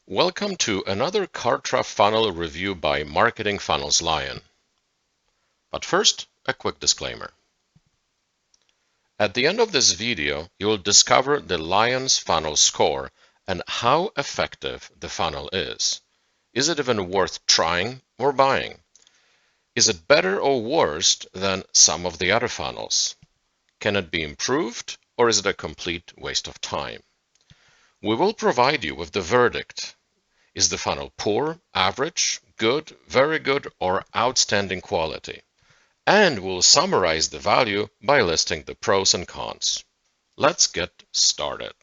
Welcome to another Kartra funnel review by Marketing Funnels Lion. But first, a quick disclaimer. At the end of this video, you will discover the Lion's funnel score and how effective the funnel is. Is it even worth trying or buying? Is it better or worse than some of the other funnels? Can it be improved, or is it a complete waste of time? We will provide you with the verdict. Is the funnel poor, average, good, very good, or outstanding quality? And we'll summarize the value by listing the pros and cons. Let's get started.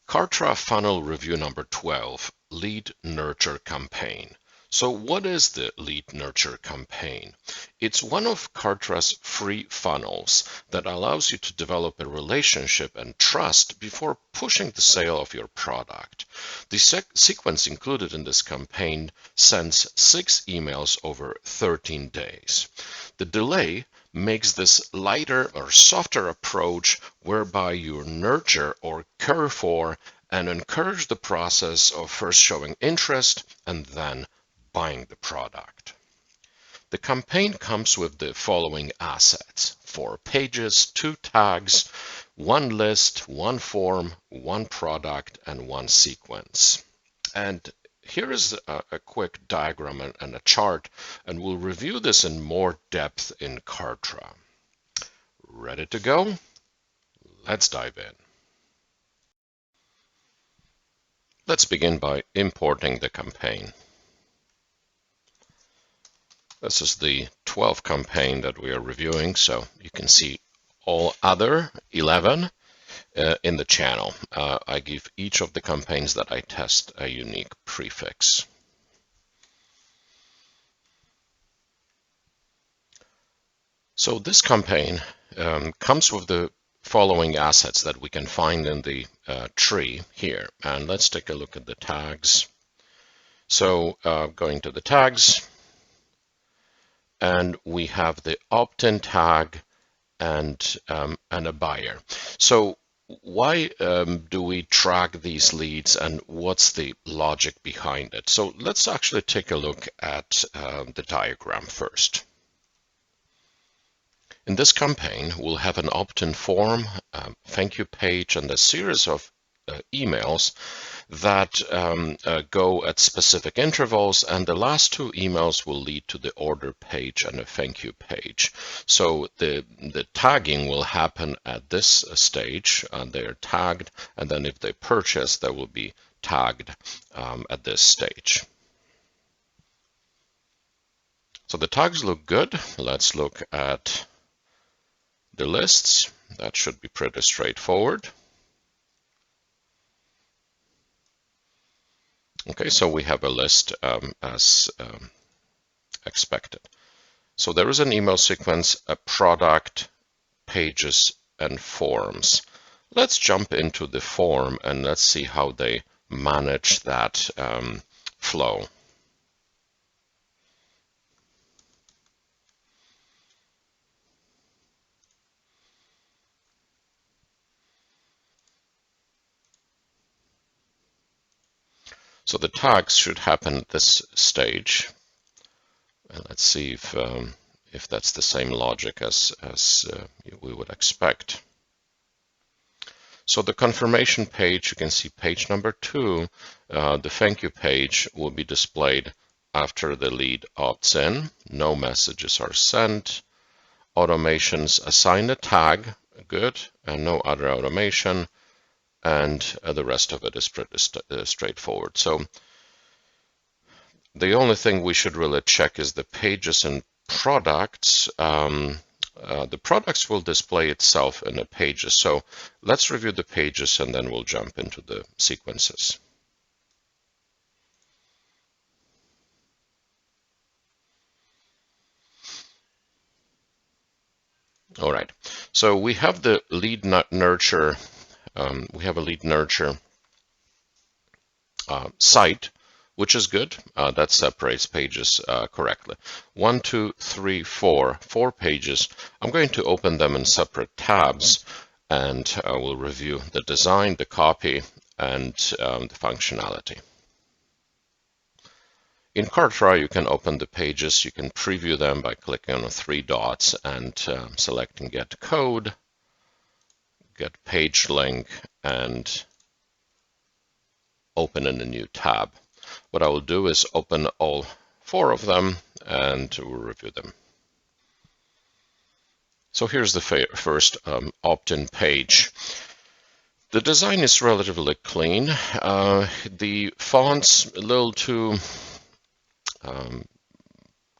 Kartra funnel review number 12, Lead Nurture Campaign. So what is the Lead Nurture Campaign? It's one of Kartra's free funnels that allows you to develop a relationship and trust before pushing the sale of your product. The sequence included in this campaign sends 6 emails over 13 days. The delay makes this lighter or softer approach whereby you nurture or care for and encourage the process of first showing interest and then buying the product. The campaign comes with the following assets: 4 pages, 2 tags, 1 list, 1 form, 1 product, and 1 sequence. And here is a quick diagram and a chart, and we'll review this in more depth in Kartra. Ready to go? Let's dive in. Let's begin by importing the campaign. This is the 12th campaign that we are reviewing, so you can see all other 11 in the channel. I give each of the campaigns that I test a unique prefix. So this campaign comes with the following assets that we can find in the tree here. And let's take a look at the tags. So going to the tags, and we have the opt-in tag and a buyer. So why do we track these leads, and what's the logic behind it? So let's actually take a look at the diagram first. In this campaign, we'll have an opt-in form, thank you page, and a series of emails that go at specific intervals, and the last 2 emails will lead to the order page and a thank you page. So the tagging will happen at this stage, and they're tagged, and then if they purchase, they will be tagged at this stage. So the tags look good. Let's look at the lists. That should be pretty straightforward. Okay, so we have a list as expected. So there is an email sequence, a product, pages, and forms. Let's jump into the form and let's see how they manage that flow. So the tags should happen at this stage. And let's see if that's the same logic as we would expect. So the confirmation page, you can see page number 2, the thank you page will be displayed after the lead opts in. No messages are sent. Automations assign a tag, good, and no other automation. And the rest of it is pretty straightforward. So the only thing we should really check is the pages and products. The products will display itself in the pages. So let's review the pages and then we'll jump into the sequences. All right, so we have the lead nurture. We have a lead nurture site, which is good. That separates pages correctly. 1, 2, 3, 4 pages. I'm going to open them in separate tabs, and we'll review the design, the copy, and the functionality. In Kartra, you can open the pages. You can preview them by clicking on the three dots and selecting Get Code, Get Page Link, and open in a new tab. What I will do is open all four of them and we'll review them. So here's the first opt-in page. The design is relatively clean. The font's a little too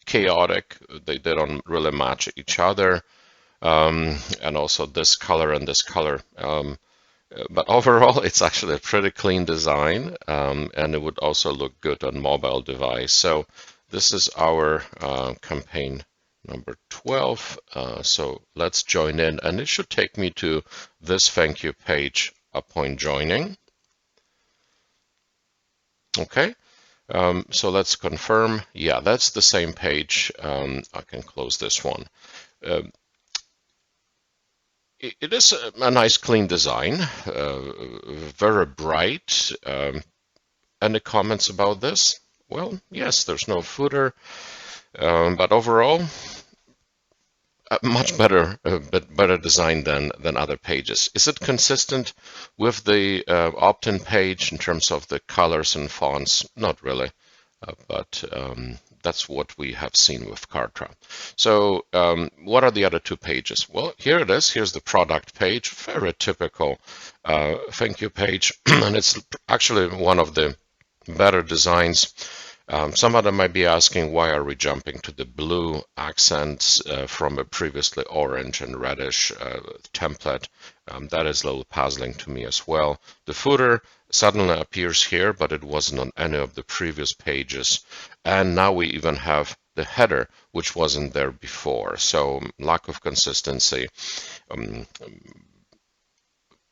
chaotic. They don't really match each other. And also this color and this color. But overall, it's actually a pretty clean design, and it would also look good on mobile device. So this is our campaign number 12. So let's join in, and it should take me to this thank you page upon joining. Okay, so let's confirm. Yeah, that's the same page. I can close this one. It is a nice, clean design, very bright. Any comments about this? Well, yes, there's no footer, but overall, much better, better design than other pages. Is it consistent with the opt-in page in terms of the colors and fonts? Not really, but that's what we have seen with Kartra. So what are the other two pages? Well, here it is. Here's the product page, very typical thank you page, and it's actually one of the better designs. Some of them might be asking, why are we jumping to the blue accents from a previously orange and reddish template? That is a little puzzling to me as well. The footer suddenly appears here, but it wasn't on any of the previous pages. And now we even have the header, which wasn't there before. So lack of consistency. I'm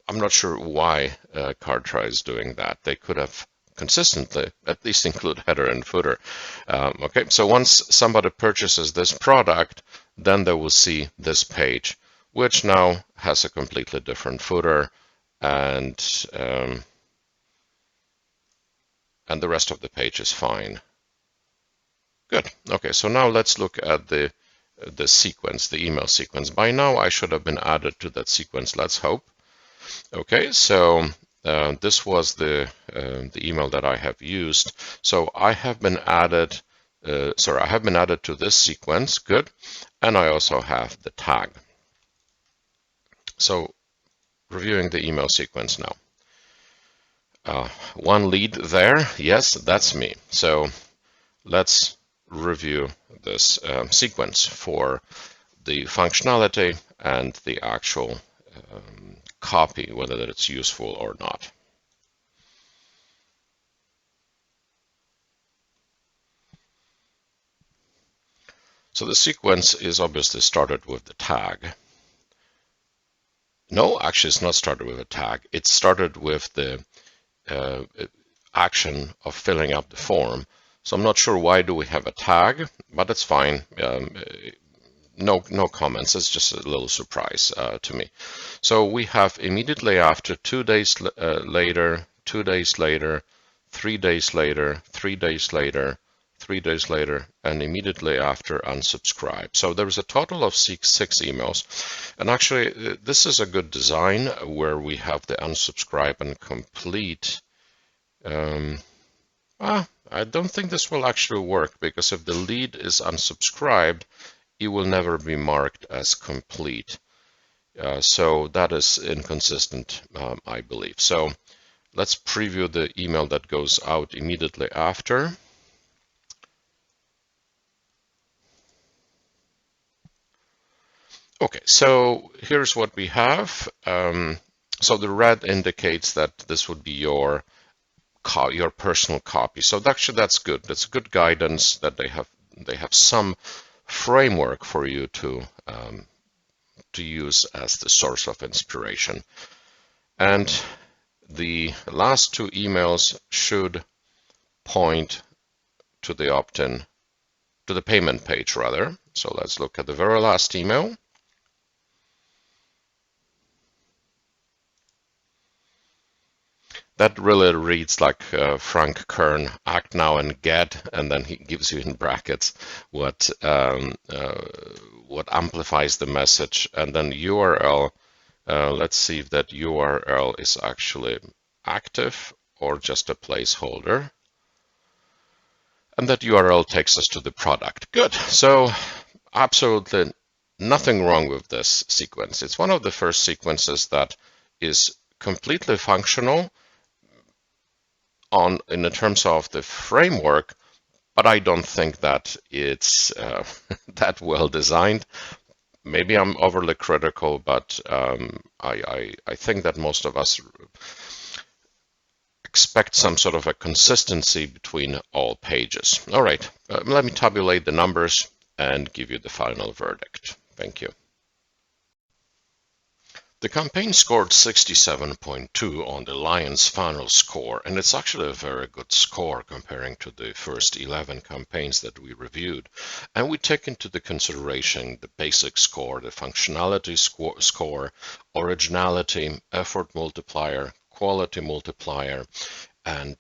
not sure why Kartra is doing that. They could have consistently at least include header and footer. Okay, so once somebody purchases this product, then they will see this page, which now has a completely different footer, and the rest of the page is fine. Good. Okay, so now let's look at the sequence, the email sequence. By now I should have been added to that sequence, let's hope. Okay, so this was the email that I have used. So I have been added, I have been added to this sequence, good. And I also have the tag. So reviewing the email sequence now. One lead there, yes, that's me. So let's review this sequence for the functionality and the actual copy, whether that it's useful or not. So the sequence is obviously started with the tag. No, actually it's not started with a tag. It started with the action of filling out the form. So I'm not sure why do we have a tag, but it's fine. No comments. It's just a little surprise to me. So we have immediately after, 2 days later, 2 days later, 3 days later, 3 days later, 3 days later, and immediately after unsubscribe. So there is a total of six emails. And actually, this is a good design where we have the unsubscribe and complete. I don't think this will actually work, because if the lead is unsubscribed, it will never be marked as complete. So that is inconsistent, I believe. So let's preview the email that goes out immediately after. Okay, so here's what we have. So the red indicates that this would be your personal copy. So actually that's good. That's good guidance that they have some framework for you to use as the source of inspiration. And the last two emails should point to the opt-in, to the payment page rather. So let's look at the very last email. That really reads like Frank Kern, act now and get, and then he gives you in brackets what amplifies the message, and then URL. Let's see if that URL is actually active or just a placeholder. And that URL takes us to the product. Good. So absolutely nothing wrong with this sequence. It's one of the first sequences that is completely functional in the terms of the framework, but I don't think that it's that well designed. Maybe I'm overly critical, but I think that most of us expect some sort of a consistency between all pages. All right, let me tabulate the numbers and give you the final verdict. Thank you. The campaign scored 67.2 on the Lions final score, and it's actually a very good score comparing to the first 11 campaigns that we reviewed. And we take into the consideration the basic score, the functionality score, originality, effort multiplier, quality multiplier, and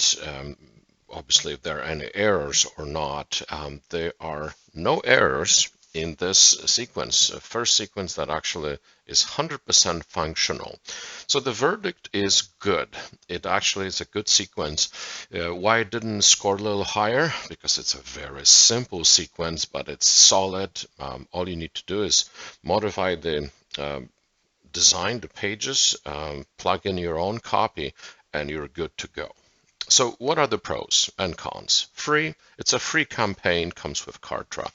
obviously if there are any errors or not. There are no errors in this sequence, first sequence that actually is 100% functional. So the verdict is good. It actually is a good sequence. Why it didn't score a little higher? Because it's a very simple sequence, but it's solid. All you need to do is modify the design, the pages, plug in your own copy, and you're good to go. So what are the pros and cons? Free. It's a free campaign, comes with Kartra.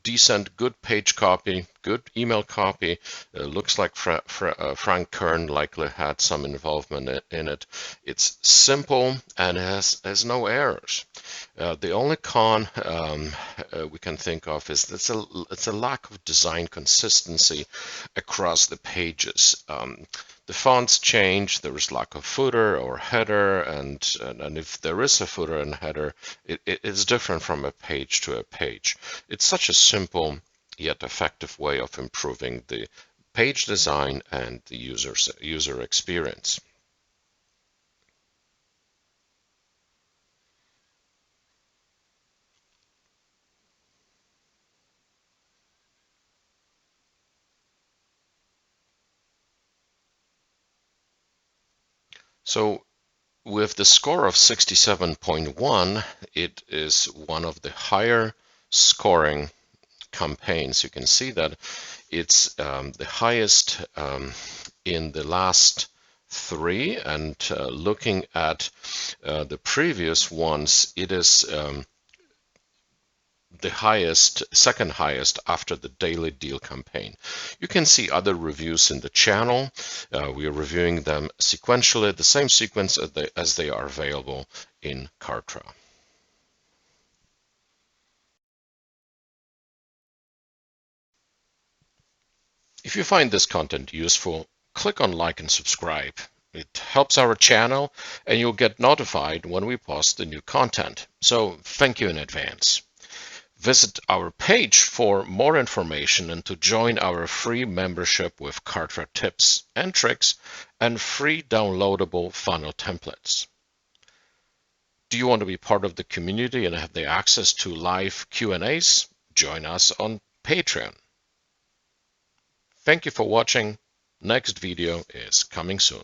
Decent, good page copy, good email copy. Looks like Frank Kern likely had some involvement in it. It's simple and has no errors. The only con we can think of is it's a lack of design consistency across the pages. The fonts change, there is lack of footer or header, and if there is a footer and header, it's different from a page to a page. It's such a simple yet effective way of improving the page design and the user experience. So with the score of 67.1, it is one of the higher scoring campaigns. You can see that it's the highest in the last three, and looking at the previous ones, it is the highest, second highest after the Daily Deal campaign. You can see other reviews in the channel. We are reviewing them sequentially, the same sequence as they are available in Kartra. If you find this content useful, click on like and subscribe. It helps our channel and you'll get notified when we post the new content. So thank you in advance. Visit our page for more information and to join our free membership with Kartra tips and tricks and free downloadable funnel templates. Do you want to be part of the community and have the access to live Q&As? Join us on Patreon. Thank you for watching. Next video is coming soon.